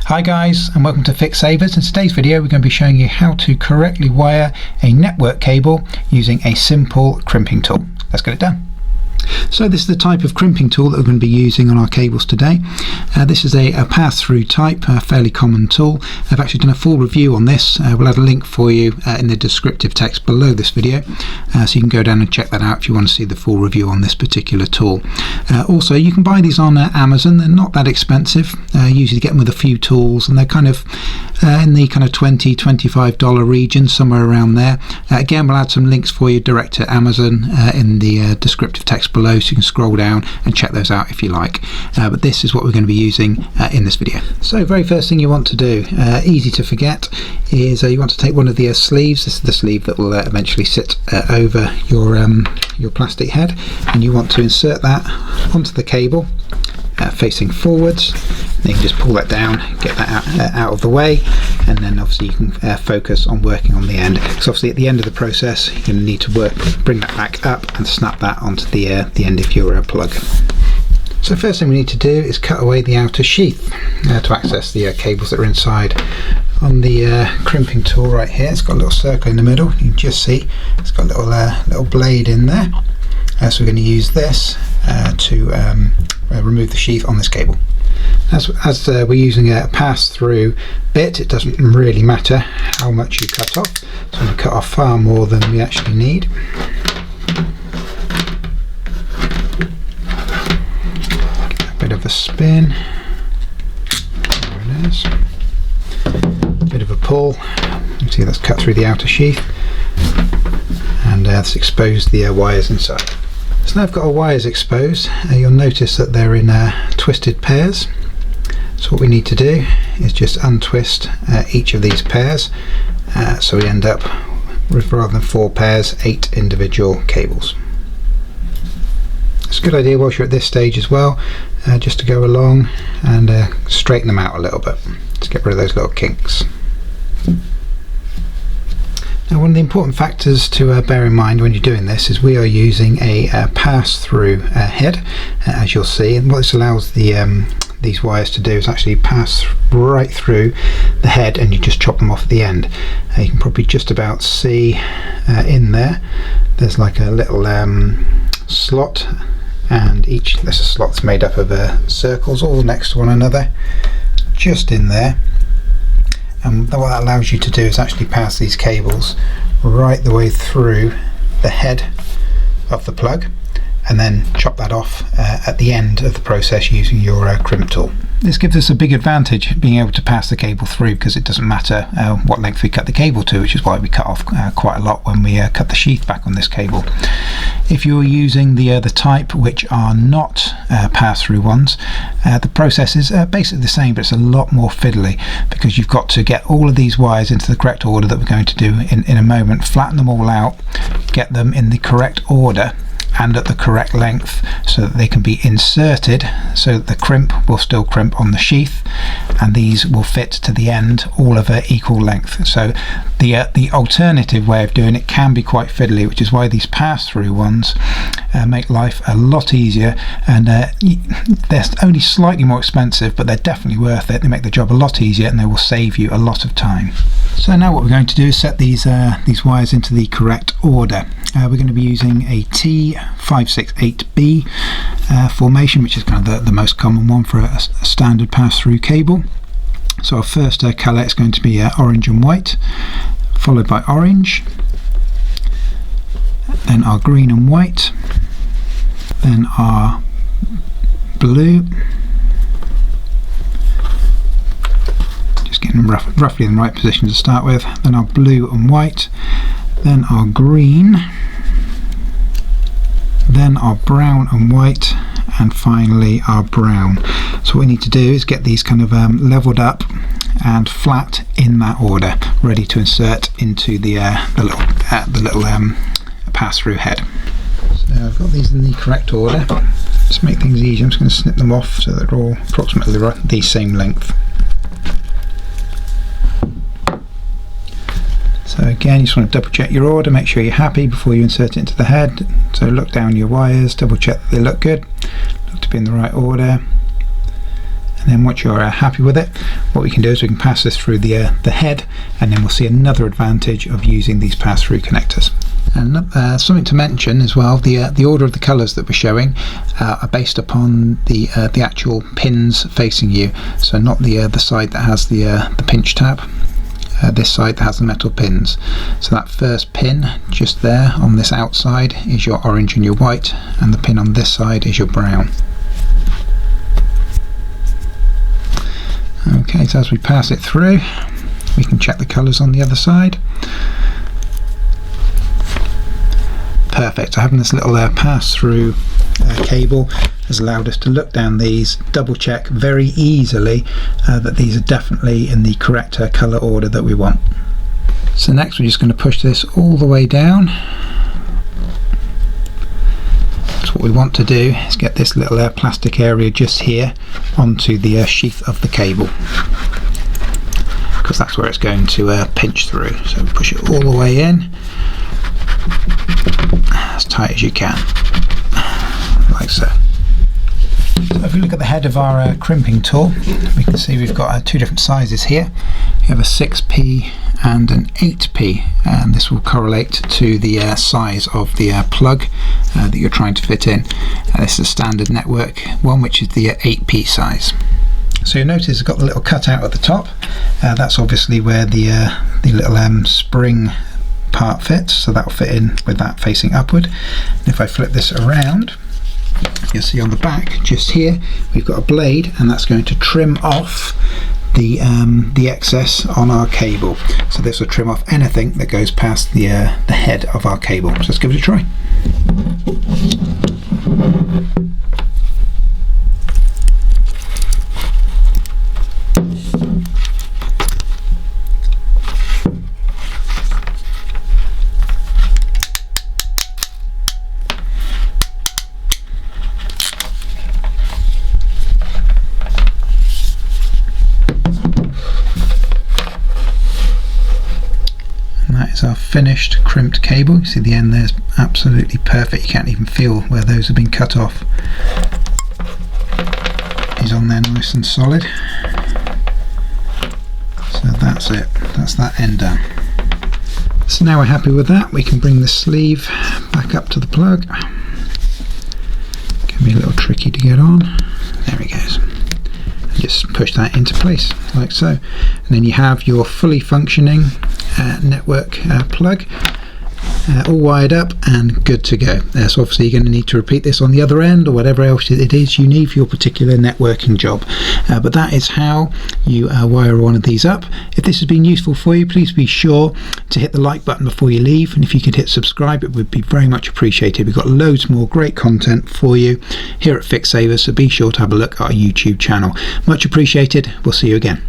Hi guys, and welcome to Fix Savers. In today's video we're going to be showing you how to correctly wire a network cable using a simple crimping tool. Let's get it done. So this is the type of crimping tool that we're going to be using on our cables today. This is a pass-through type, a fairly common tool. I've actually done a full review on this. We'll add a link for you in the descriptive text below this video, so you can go down and check that out if you want to see the full review on this particular tool. Also, you can buy these on Amazon. They're not that expensive. Usually get them with a few tools, and they're kind of in the kind of $20–25 region, somewhere around there. Again, we'll add some links for you direct to Amazon in the descriptive text below, so you can scroll down and check those out if you like. But this is what we're going to be using in this video. So very first thing you want to do, easy to forget, is you want to take one of the sleeves. This is the sleeve that will eventually sit over your plastic head, and you want to insert that onto the cable facing forwards. Then you can just pull that down, get that out of the way, and then obviously you can focus on working on the end, because obviously at the end of the process you're going to need to bring that back up and snap that onto the end of your plug. So first thing we need to do is cut away the outer sheath to access the cables that are inside. On the crimping tool right here, it's got a little circle in the middle. You can just see it's got a little blade in there. So we're going to use this to remove the sheath on this cable. As we're using a pass-through bit, it doesn't really matter how much you cut off. So I'm going to cut off far more than we actually need. Give a bit of a spin. There it is. A bit of a pull. You can see that's cut through the outer sheath, and that's exposed the wires inside. So now I've got our wires exposed. You'll notice that they're in twisted pairs. So what we need to do is just untwist each of these pairs, so we end up with, rather than 4 pairs, 8 individual cables. It's a good idea whilst you're at this stage as well, just to go along and straighten them out a little bit to get rid of those little kinks. Now, one of the important factors to bear in mind when you're doing this is we are using a pass-through head, as you'll see, and what this allows these wires to do is actually pass right through the head, and you just chop them off at the end. You can probably just about see in there's like a little slot, and there's a slot that's made up of circles all next to one another, just in there. And what that allows you to do is actually pass these cables right the way through the head of the plug, and then chop that off at the end of the process using your crimp tool. This gives us a big advantage, being able to pass the cable through, because it doesn't matter what length we cut the cable to, which is why we cut off quite a lot when we cut the sheath back on this cable. If you're using the type which are not pass-through ones, the process is basically the same, but it's a lot more fiddly, because you've got to get all of these wires into the correct order that we're going to do in a moment, flatten them all out, get them in the correct order and at the correct length, so that they can be inserted, so that the crimp will still crimp on the sheath, and these will fit to the end all of equal length. So the alternative way of doing it can be quite fiddly, which is why these pass-through ones make life a lot easier, and they're only slightly more expensive, but they're definitely worth it. They make the job a lot easier, and they will save you a lot of time. So now what we're going to do is set these wires into the correct order. We're going to be using a T568B formation, which is kind of the most common one for a standard pass-through cable. So our first colour is going to be orange and white, followed by orange, then our green and white, then our blue, just getting them roughly in the right position to start with, then our blue and white, then our green, then our brown and white, and finally our brown. So what we need to do is get these kind of leveled up and flat in that order, ready to insert into the little pass-through head. So I've got these in the correct order. Just to make things easier, I'm just going to snip them off so they're all approximately the same length. So again, you just want to double check your order, make sure you're happy before you insert it into the head. So look down your wires, double check that they look good, look to be in the right order, And then once you're happy with it, what we can do is we can pass this through the head, and then we'll see another advantage of using these pass-through connectors. And something to mention as well, the order of the colours that we're showing are based upon the actual pins facing you, so not the side that has the pinch tab. This side that has the metal pins. So that first pin just there on this outside is your orange and your white, and the pin on this side is your brown. Okay, so as we pass it through, we can check the colours on the other side. Perfect. So having this little pass-through cable has allowed us to look down these, double check very easily that these are definitely in the correct colour order that we want. So next we're just going to push this all the way down. So what we want to do is get this little plastic area just here onto the sheath of the cable, because that's where it's going to pinch through. So push it all the way in, as tight as you can, like so. So if we look at the head of our crimping tool, we can see we've got two different sizes here. We have a 6p and an 8p, and this will correlate to the size of the plug that you're trying to fit in. This is a standard network one, which is the 8p size. So you'll notice it's got the little cutout at the top. That's obviously where the little spring part fits, so that will fit in with that facing upward. And if I flip this around, you'll see on the back just here we've got a blade, and that's going to trim off the excess on our cable. So this will trim off anything that goes past the head of our cable. So let's give it a try. That is our finished crimped cable. You see the end there's absolutely perfect. You can't even feel where those have been cut off. He's on there nice and solid. So that's it. That's that end done. So now we're happy with that, we can bring the sleeve back up to the plug. Can be a little tricky to get on. There he goes. Just push that into place like so, and then you have your fully functioning network plug all wired up and good to go. So obviously you're going to need to repeat this on the other end or whatever else it is you need for your particular networking job, but that is how you wire one of these up. If this has been useful for you, please be sure to hit the like button before you leave, and if you could hit subscribe, it would be very much appreciated. We've got loads more great content for you here at Fix Savers, so be sure to have a look at our YouTube channel. Much appreciated. We'll see you again.